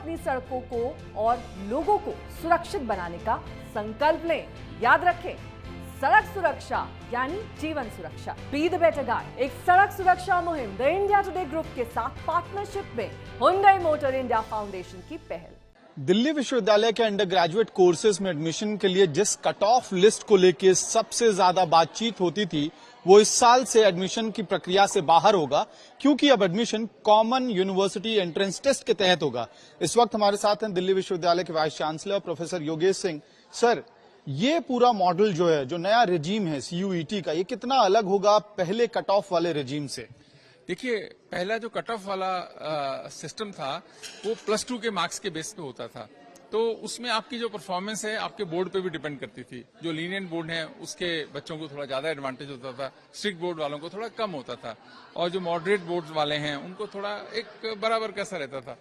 अपनी सड़कों को और लोगों को सुरक्षित बनाने का संकल्प लें। याद रखें, सड़क सुरक्षा यानी जीवन सुरक्षा। बी द बेटर गाइड एक सड़क सुरक्षा मुहिम द इंडिया टुडे ग्रुप के साथ पार्टनरशिप में हुंडई मोटर इंडिया फाउंडेशन की पहल। दिल्ली विश्वविद्यालय के अंडर ग्रेजुएट कोर्सेज में एडमिशन के लिए जिस कट ऑफ लिस्ट को लेकर सबसे ज्यादा बातचीत होती थी, वो इस साल से एडमिशन की प्रक्रिया से बाहर होगा, क्योंकि अब admission common university entrance test के तहत होगा। इस वक्त हमारे साथ हैं दिल्ली विश्वविद्यालय के vice chancellor professor Yogesh Singh. Sir, ये पूरा मॉडल जो है, जो नया रेजीम है CUET का, ये कितना अलग होगा पहले कट ऑफ वाले रेजीम से? देखिए, पहला जो कट ऑफ वाला सिस्टम था वो +2 के मार्क्स के बेस पे होता था, तो उसमें आपकी जो परफॉर्मेंस है आपके बोर्ड पे भी डिपेंड करती थी। जो लीनियंट बोर्ड है उसके बच्चों को थोड़ा ज्यादा एडवांटेज होता था, स्ट्रिक्ट बोर्ड वालों को थोड़ा कम होता था, और जो मॉडरेट बोर्ड वाले हैं उनको थोड़ा एक बराबर कैसा रहता था।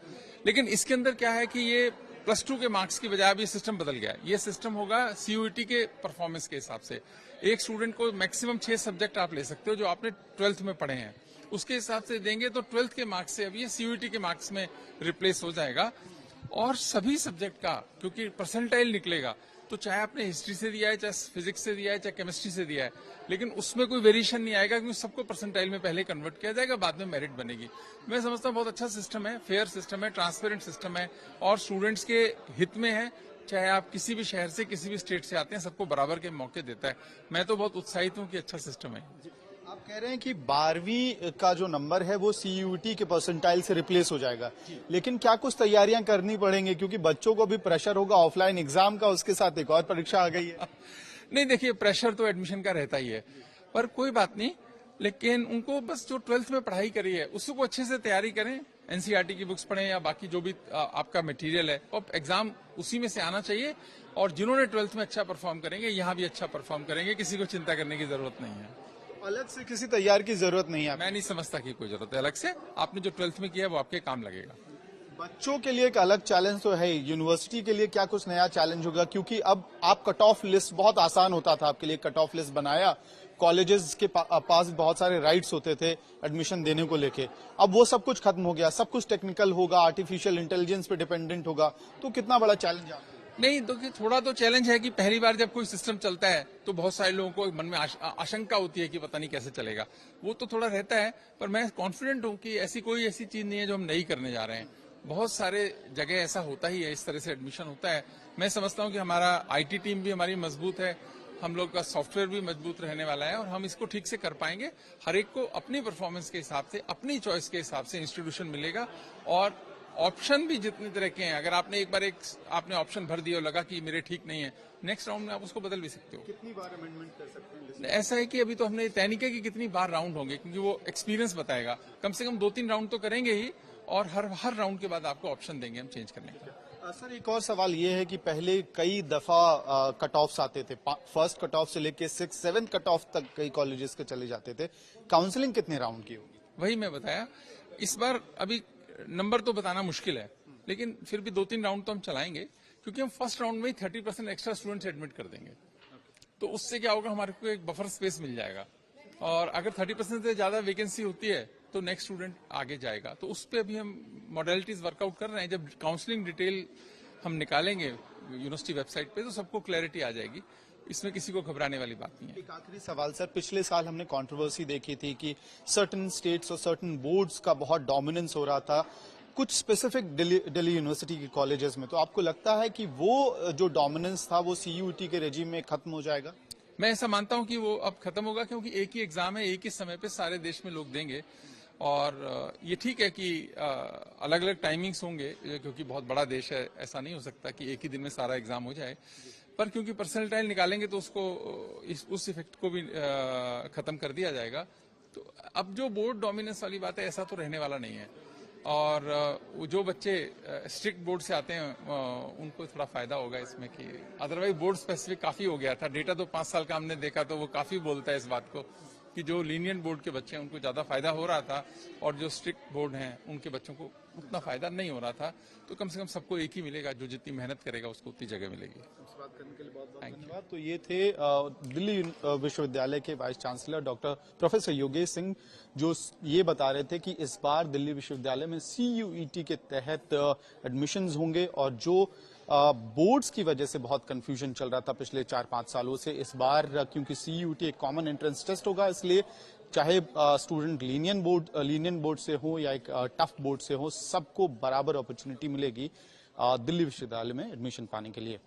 लेकिन इसके अंदर क्या है कि ये +2 के मार्क्स की बजाय अब ये सिस्टम बदल गया है। ये सिस्टम होगा CUET के परफॉर्मेंस के हिसाब से। एक स्टूडेंट को मैक्सिमम 6 सब्जेक्ट आप ले सकते हो जो आपने 12th में पढ़े हैं, उसके हिसाब से देंगे तो 12th के मार्क्स से अब ये CUET के मार्क्स में रिप्लेस हो जाएगा। और सभी सब्जेक्ट का क्योंकि परसेंटाइल निकलेगा, तो चाहे आपने हिस्ट्री से दिया है, चाहे फिजिक्स से दिया है, चाहे केमिस्ट्री से दिया है, लेकिन उसमें कोई वेरिएशन नहीं आएगा, क्योंकि सबको परसेंटाइल में पहले कन्वर्ट किया जाएगा, बाद में मेरिट बनेगी। मैं समझता हूँ बहुत अच्छा सिस्टम है, फेयर सिस्टम है, ट्रांसपेरेंट सिस्टम है, और स्टूडेंट्स के हित में है। चाहे आप किसी भी शहर से, किसी भी स्टेट से आते हैं, सबको बराबर के मौके देता है। मैं तो बहुत उत्साहित हूँ कि अच्छा सिस्टम है। आप कह रहे हैं कि 12वीं का जो नंबर है वो CUET के परसेंटाइल से रिप्लेस हो जाएगा, लेकिन क्या कुछ तैयारियां करनी पड़ेंगी, क्योंकि बच्चों को भी प्रेशर होगा ऑफलाइन एग्जाम का, उसके साथ एक और परीक्षा आ गई है? नहीं, देखिए, प्रेशर तो एडमिशन का रहता ही है, पर कोई बात नहीं। लेकिन उनको बस जो 12th में पढ़ाई करी है उसको अच्छे से तैयारी करें, NCERT की बुक्स पढ़ें या बाकी जो भी आपका मटेरियल है, और एग्जाम उसी में से आना चाहिए। और जिन्होंने 12th में अच्छा परफॉर्म करेंगे, यहाँ भी अच्छा परफॉर्म करेंगे, किसी को चिंता करने की जरूरत नहीं है। अलग से किसी तैयार की जरूरत नहीं है? मैं नहीं समझता कि कोई जरूरत है अलग से। आपने जो 12th में किया है वो आपके काम लगेगा। बच्चों के लिए एक अलग चैलेंज तो है, यूनिवर्सिटी के लिए क्या कुछ नया चैलेंज होगा? क्योंकि अब आप कट ऑफ लिस्ट, बहुत आसान होता था आपके लिए, कट ऑफ लिस्ट बनाया, कॉलेजेस के पास बहुत सारे राइट्स होते थे एडमिशन देने को लेके, अब वो सब कुछ खत्म हो गया, सब कुछ टेक्निकल होगा, आर्टिफिशियल इंटेलिजेंस पे डिपेंडेंट होगा, तो कितना बड़ा चैलेंज है? नहीं, तो थोड़ा तो चैलेंज है कि पहली बार जब कोई सिस्टम चलता है तो बहुत सारे लोगों को मन में आशंका होती है कि पता नहीं कैसे चलेगा, वो तो थोड़ा रहता है। पर मैं कॉन्फिडेंट हूं कि ऐसी चीज नहीं है जो हम नहीं करने जा रहे हैं। बहुत सारे जगह ऐसा होता ही है, इस तरह से एडमिशन होता है। मैं समझता हूं कि हमारा IT टीम भी हमारी मजबूत है, हम लोग का सॉफ्टवेयर भी मजबूत रहने वाला है, और हम इसको ठीक से कर पाएंगे। हर एक को अपनी परफॉर्मेंस के हिसाब से, अपनी चॉइस के हिसाब से इंस्टीट्यूशन मिलेगा, और ऑप्शन भी जितने तरह के हैं, अगर आपने एक बार आपने ऑप्शन भर दिया और लगा कि मेरे ठीक नहीं है, नेक्स्ट राउंड में आप उसको बदल भी सकते हो। कितनी बार अमेंडमेंट कर सकते हैं? ऐसा है कि अभी तो हमने तय नहीं किया कि कितनी बार राउंड होंगे, क्योंकि वो एक्सपीरियंस बताएगा। कम से कम 2-3 राउंड तो करेंगे ही, और हर राउंड के बाद आपको ऑप्शन देंगे हम चेंज करने का। सर, एक और सवाल ये है कि पहले कई दफा कट ऑफ्स आते थे, फर्स्ट कट ऑफ से लेके 6-7 कट ऑफ तक कई कॉलेजेस के चले जाते थे। काउंसलिंग कितने राउंड की होगी? वही मैं बताया, इस बार अभी नंबर तो बताना मुश्किल है, लेकिन फिर भी 2-3 राउंड तो हम चलाएंगे, क्योंकि हम फर्स्ट राउंड में ही 30% एक्स्ट्रा स्टूडेंट्स एडमिट कर देंगे। तो उससे क्या होगा, हमारे को एक बफर स्पेस मिल जाएगा, और अगर 30% से ज्यादा वैकेंसी होती है तो नेक्स्ट स्टूडेंट आगे जाएगा। तो उस पर अभी हम मॉडलिटीज वर्कआउट कर रहे हैं। जब काउंसलिंग डिटेल हम निकालेंगे यूनिवर्सिटी वेबसाइट पे, तो सबको क्लैरिटी आ जाएगी। इसमें किसी को घबराने वाली बात नहीं है। एक आखिरी सवाल सर, पिछले साल हमने कंट्रोवर्सी देखी थी कि सर्टेन स्टेट्स और सर्टेन बोर्ड्स का बहुत डोमिनेंस हो रहा था कुछ स्पेसिफिक दिल्ली यूनिवर्सिटी के कॉलेजेस में, तो आपको लगता है कि वो जो डोमिनेंस था वो CUET के रेजिम में खत्म हो जाएगा? मैं ऐसा मानता हूं कि वो अब खत्म होगा, क्योंकि एक ही एग्जाम है, एक ही समय पे सारे देश में लोग देंगे। और ये ठीक है कि अलग अलग टाइमिंग्स होंगे, क्योंकि बहुत बड़ा देश है, ऐसा नहीं हो सकता कि एक ही दिन में सारा एग्जाम हो जाए। पर क्योंकि परसेंटाइल निकालेंगे तो उसको उस इफेक्ट को भी खत्म कर दिया जाएगा। तो अब जो बोर्ड डोमिनेंस वाली बात है, ऐसा तो रहने वाला नहीं है। और जो बच्चे स्ट्रिक्ट बोर्ड से आते हैं उनको थोड़ा फायदा होगा इसमें, कि अदरवाइज बोर्ड स्पेसिफिक काफी हो गया था। डेटा तो 5 साल का हमने देखा, तो वो काफी बोलता है इस बात को कि जो लीनियंट बोर्ड के बच्चे हैं उनको ज्यादा फायदा हो रहा था, और जो स्ट्रिक्ट बोर्ड हैं उनके बच्चों को उतना फायदा नहीं हो रहा था, तो कम से कम सबको एक ही मिलेगा, जो जितनी मेहनत करेगा उसको उतनी जगह मिलेगी। बात करने के लिए बहुत बहुत धन्यवाद। तो ये थे दिल्ली विश्वविद्यालय के vice chancellor doctor professor Yogesh Singh, जो ये बता रहे थे कि इस बार दिल्ली विश्वविद्यालय में CUET के तहत एडमिशंस होंगे, और जो बोर्ड्स की वजह से बहुत कंफ्यूजन चल रहा था पिछले 4-5 सालों से, इस बार क्योंकि CUET एक कॉमन एंट्रेंस टेस्ट होगा, इसलिए चाहे स्टूडेंट लीनियन बोर्ड से हो या एक टफ बोर्ड से हो, सबको बराबर अपॉर्चुनिटी मिलेगी दिल्ली विश्वविद्यालय में एडमिशन पाने के लिए।